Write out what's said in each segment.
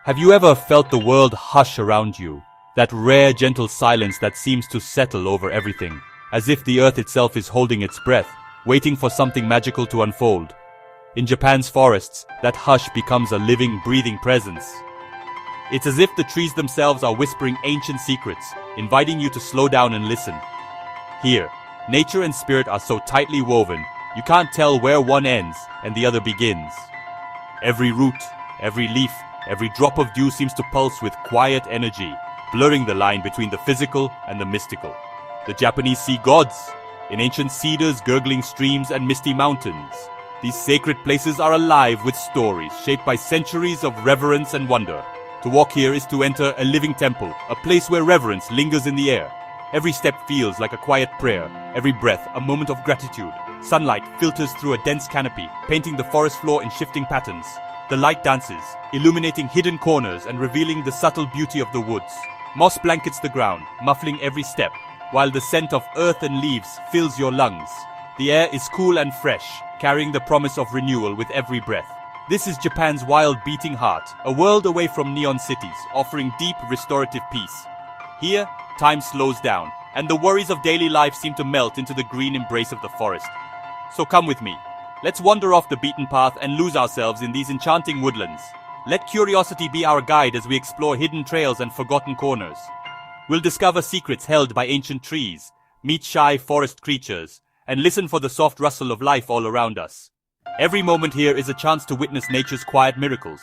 Have you ever felt the world hush around you? That rare, gentle silence that seems to settle over everything, as if the earth itself is holding its breath, waiting for something magical to unfold. In Japan's forests, that hush becomes a living, breathing presence. It's as if the trees themselves are whispering ancient secrets, inviting you to slow down and listen. Here, nature and spirit are so tightly woven, you can't tell where one ends and the other begins. Every root, every leaf, every drop of dew seems to pulse with quiet energy, blurring the line between the physical and the mystical. The Japanese see gods in ancient cedars, gurgling streams, and misty mountains. These sacred places are alive with stories shaped by centuries of reverence and wonder. To walk here is to enter a living temple, a place where reverence lingers in the air. Every step feels like a quiet prayer, every breath a moment of gratitude. Sunlight filters through a dense canopy, painting the forest floor in shifting patterns. The light dances, illuminating hidden corners and revealing the subtle beauty of the woods. Moss blankets the ground, muffling every step, while the scent of earth and leaves fills your lungs. The air is cool and fresh, carrying the promise of renewal with every breath. This is Japan's wild beating heart, a world away from neon cities, offering deep restorative peace. Here, time slows down, and the worries of daily life seem to melt into the green embrace of the forest. So come with me. Let's wander off the beaten path and lose ourselves in these enchanting woodlands. Let curiosity be our guide as we explore hidden trails and forgotten corners. We'll discover secrets held by ancient trees, meet shy forest creatures, and listen for the soft rustle of life all around us. Every moment here is a chance to witness nature's quiet miracles.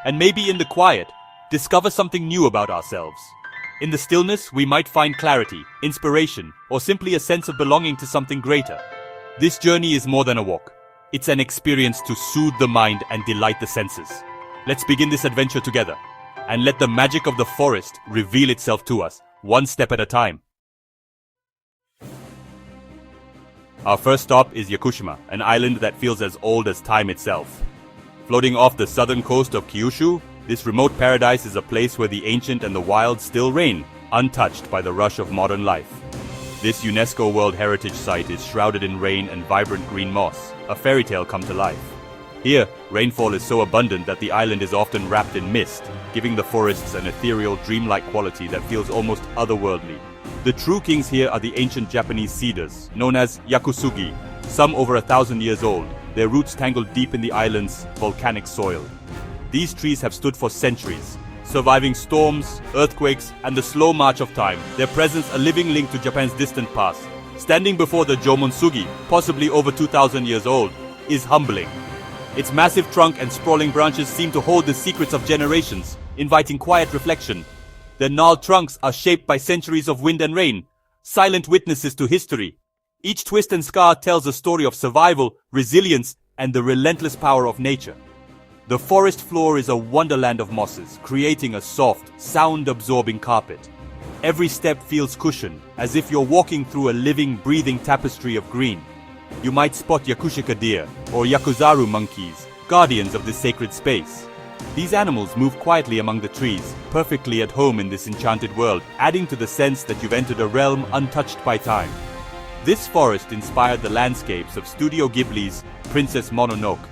And maybe in the quiet, discover something new about ourselves. In the stillness, we might find clarity, inspiration, or simply a sense of belonging to something greater. This journey is more than a walk. It's an experience to soothe the mind and delight the senses. Let's begin this adventure together, and let the magic of the forest reveal itself to us, one step at a time. Our first stop is Yakushima, an island that feels as old as time itself. Floating off the southern coast of Kyushu, this remote paradise is a place where the ancient and the wild still reign, untouched by the rush of modern life. This UNESCO World Heritage Site is shrouded in rain and vibrant green moss, a fairy tale come to life. Here, rainfall is so abundant that the island is often wrapped in mist, giving the forests an ethereal, dreamlike quality that feels almost otherworldly. The true kings here are the ancient Japanese cedars, known as yakusugi, some over 1,000 years old, their roots tangled deep in the island's volcanic soil. These trees have stood for centuries, surviving storms, earthquakes, and the slow march of time, their presence a living link to Japan's distant past. Standing before the Jomonsugi, possibly over 2,000 years old, is humbling. Its massive trunk and sprawling branches seem to hold the secrets of generations, inviting quiet reflection. Their gnarled trunks are shaped by centuries of wind and rain, silent witnesses to history. Each twist and scar tells a story of survival, resilience, and the relentless power of nature. The forest floor is a wonderland of mosses, creating a soft, sound-absorbing carpet. Every step feels cushioned, as if you're walking through a living, breathing tapestry of green. You might spot Yakushika deer or Yakuzaru monkeys, guardians of this sacred space. These animals move quietly among the trees, perfectly at home in this enchanted world, adding to the sense that you've entered a realm untouched by time. This forest inspired the landscapes of Studio Ghibli's Princess Mononoke.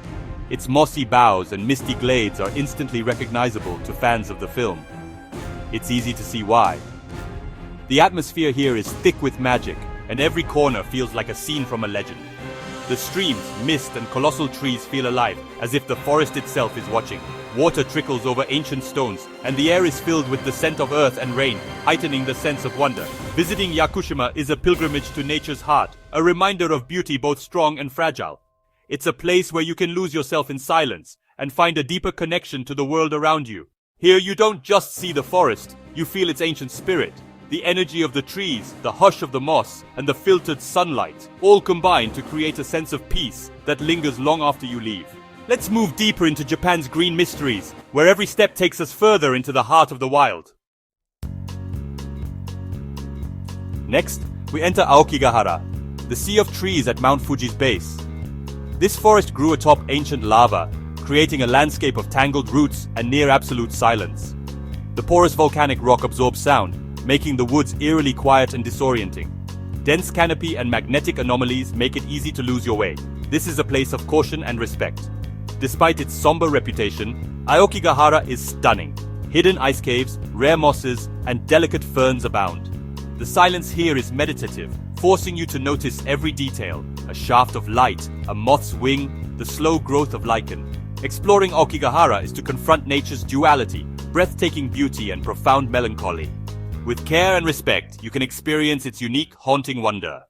Its mossy boughs and misty glades are instantly recognizable to fans of the film. It's easy to see why. The atmosphere here is thick with magic, and every corner feels like a scene from a legend. The streams, mist, and colossal trees feel alive, as if the forest itself is watching. Water trickles over ancient stones, and the air is filled with the scent of earth and rain, heightening the sense of wonder. Visiting Yakushima is a pilgrimage to nature's heart, a reminder of beauty both strong and fragile. It's a place where you can lose yourself in silence and find a deeper connection to the world around you. Here you don't just see the forest, you feel its ancient spirit. The energy of the trees, the hush of the moss, and the filtered sunlight, all combine to create a sense of peace that lingers long after you leave. Let's move deeper into Japan's green mysteries, where every step takes us further into the heart of the wild. Next, we enter Aokigahara, the sea of trees at Mount Fuji's base. This forest grew atop ancient lava, creating a landscape of tangled roots and near-absolute silence. The porous volcanic rock absorbs sound, making the woods eerily quiet and disorienting. Dense canopy and magnetic anomalies make it easy to lose your way. This is a place of caution and respect. Despite its somber reputation, Aokigahara is stunning. Hidden ice caves, rare mosses, and delicate ferns abound. The silence here is meditative, forcing you to notice every detail: a shaft of light, a moth's wing, the slow growth of lichen. Exploring Aokigahara is to confront nature's duality, breathtaking beauty and profound melancholy. With care and respect, you can experience its unique, haunting wonder.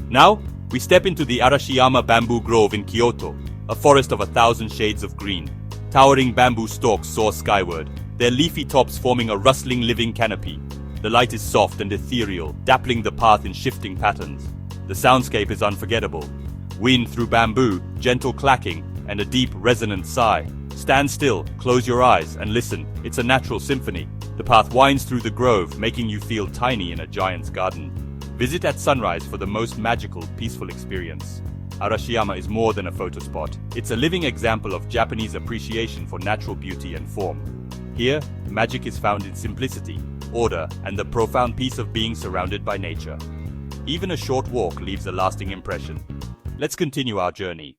Now, we step into the Arashiyama Bamboo Grove in Kyoto, a forest of 1,000 shades of green. Towering bamboo stalks soar skyward, their leafy tops forming a rustling living canopy. The light is soft and ethereal, dappling the path in shifting patterns. The soundscape is unforgettable. Wind through bamboo, gentle clacking, and a deep, resonant sigh. Stand still, close your eyes, and listen. It's a natural symphony. The path winds through the grove, making you feel tiny in a giant's garden. Visit at sunrise for the most magical, peaceful experience. Arashiyama is more than a photo spot. It's a living example of Japanese appreciation for natural beauty and form. Here, magic is found in simplicity, order, and the profound peace of being surrounded by nature. Even a short walk leaves a lasting impression. Let's continue our journey.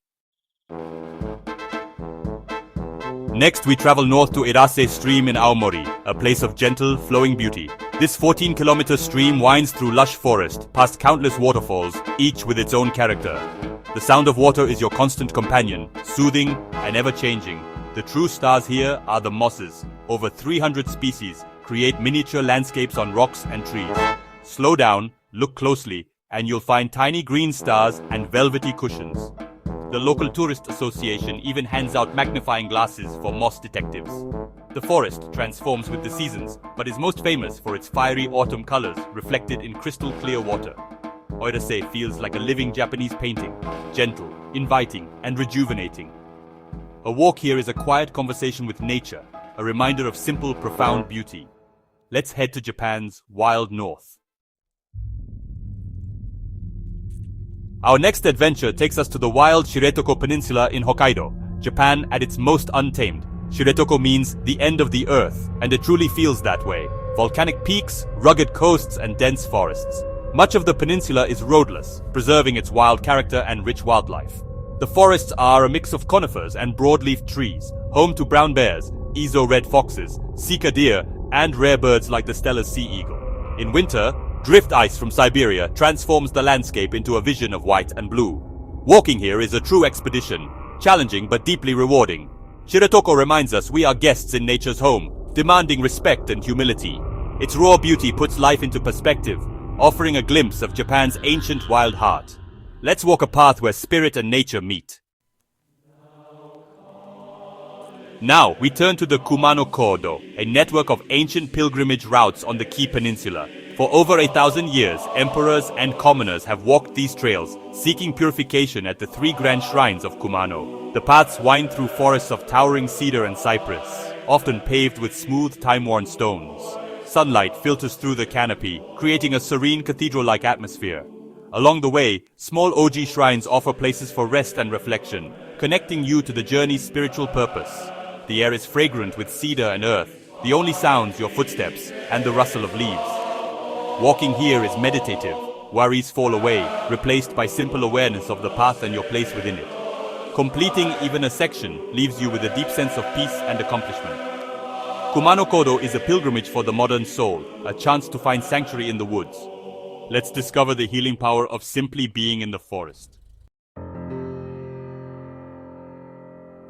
Next, we travel north to Irase Stream in Aomori, a place of gentle, flowing beauty. This 14-kilometer stream winds through lush forest, past countless waterfalls, each with its own character. The sound of water is your constant companion, soothing and ever-changing. The true stars here are the mosses. Over 300 species create miniature landscapes on rocks and trees. Slow down, look closely, and you'll find tiny green stars and velvety cushions. The local tourist association even hands out magnifying glasses for moss detectives. The forest transforms with the seasons, but is most famous for its fiery autumn colors reflected in crystal clear water. Oirase feels like a living Japanese painting, gentle, inviting, and rejuvenating. A walk here is a quiet conversation with nature, a reminder of simple, profound beauty. Let's head to Japan's wild north. Our next adventure takes us to the wild Shiretoko Peninsula in Hokkaido, Japan at its most untamed. Shiretoko means the end of the earth, and it truly feels that way. Volcanic peaks, rugged coasts, and dense forests. Much of the peninsula is roadless, preserving its wild character and rich wildlife. The forests are a mix of conifers and broadleaf trees, home to brown bears, Izo red foxes, sika deer, and rare birds like the Steller sea eagle. In winter, drift ice from Siberia transforms the landscape into a vision of white and blue. Walking here is a true expedition, challenging but deeply rewarding. Shiretoko reminds us we are guests in nature's home, demanding respect and humility. Its raw beauty puts life into perspective, offering a glimpse of Japan's ancient wild heart. Let's walk a path where spirit and nature meet. Now, we turn to the Kumano Kodo, a network of ancient pilgrimage routes on the Kii Peninsula. For over 1,000 years, emperors and commoners have walked these trails, seeking purification at the 3 grand shrines of Kumano. The paths wind through forests of towering cedar and cypress, often paved with smooth, time-worn stones. Sunlight filters through the canopy, creating a serene cathedral-like atmosphere. Along the way, small Oji shrines offer places for rest and reflection, connecting you to the journey's spiritual purpose. The air is fragrant with cedar and earth, the only sounds your footsteps and the rustle of leaves. Walking here is meditative. Worries fall away, replaced by simple awareness of the path and your place within it. Completing even a section leaves you with a deep sense of peace and accomplishment. Kumano Kodo is a pilgrimage for the modern soul, a chance to find sanctuary in the woods. Let's discover the healing power of simply being in the forest.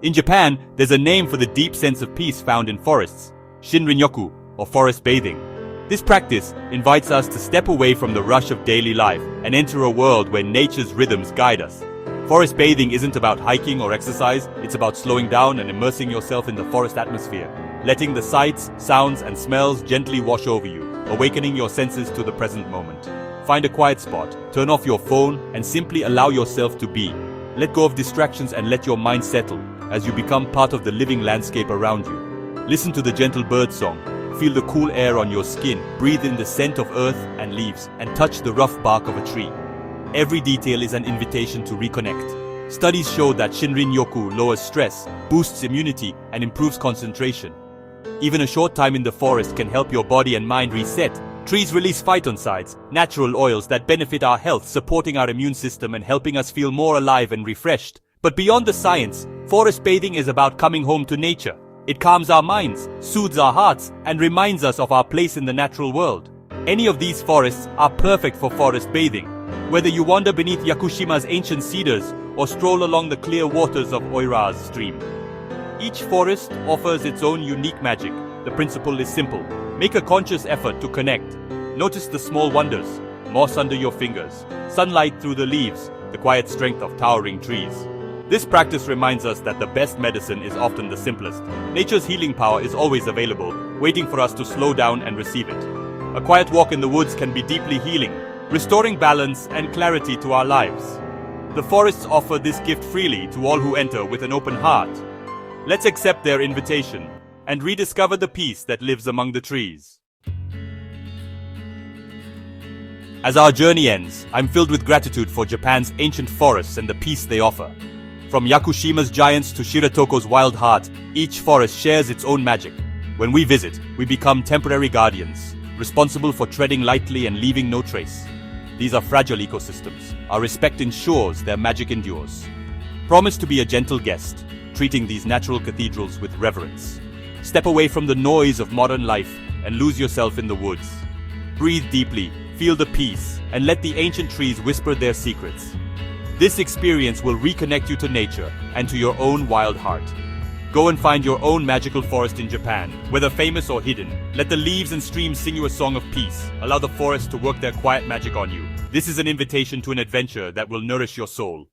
In Japan, there's a name for the deep sense of peace found in forests: Shinrin-yoku, or forest bathing. This practice invites us to step away from the rush of daily life and enter a world where nature's rhythms guide us. Forest bathing isn't about hiking or exercise, it's about slowing down and immersing yourself in the forest atmosphere, letting the sights, sounds, and smells gently wash over you, awakening your senses to the present moment. Find a quiet spot, turn off your phone, and simply allow yourself to be. Let go of distractions and let your mind settle as you become part of the living landscape around you. Listen to the gentle bird song, feel the cool air on your skin, breathe in the scent of earth and leaves, and touch the rough bark of a tree. Every detail is an invitation to reconnect. Studies show that Shinrin-yoku lowers stress, boosts immunity, and improves concentration. Even a short time in the forest can help your body and mind reset. Trees release phytoncides, natural oils that benefit our health, supporting our immune system and helping us feel more alive and refreshed. But beyond the science, Forest bathing is about coming home to nature. It calms our minds, soothes our hearts, and reminds us of our place in the natural world. Any of these forests are perfect for forest bathing. Whether you wander beneath Yakushima's ancient cedars or stroll along the clear waters of Oira's stream. Each forest offers its own unique magic. The principle is simple. Make a conscious effort to connect. Notice the small wonders: moss under your fingers, sunlight through the leaves, the quiet strength of towering trees. This practice reminds us that the best medicine is often the simplest. Nature's healing power is always available, waiting for us to slow down and receive it. A quiet walk in the woods can be deeply healing, restoring balance and clarity to our lives. The forests offer this gift freely to all who enter with an open heart. Let's accept their invitation and rediscover the peace that lives among the trees. As our journey ends, I'm filled with gratitude for Japan's ancient forests and the peace they offer. From Yakushima's giants to Shiratoko's wild heart, each forest shares its own magic. When we visit, we become temporary guardians, responsible for treading lightly and leaving no trace. These are fragile ecosystems. Our respect ensures their magic endures. Promise to be a gentle guest, treating these natural cathedrals with reverence. Step away from the noise of modern life and lose yourself in the woods. Breathe deeply, feel the peace, and let the ancient trees whisper their secrets. This experience will reconnect you to nature and to your own wild heart. Go and find your own magical forest in Japan, whether famous or hidden. Let the leaves and streams sing you a song of peace. Allow the forest to work their quiet magic on you. This is an invitation to an adventure that will nourish your soul.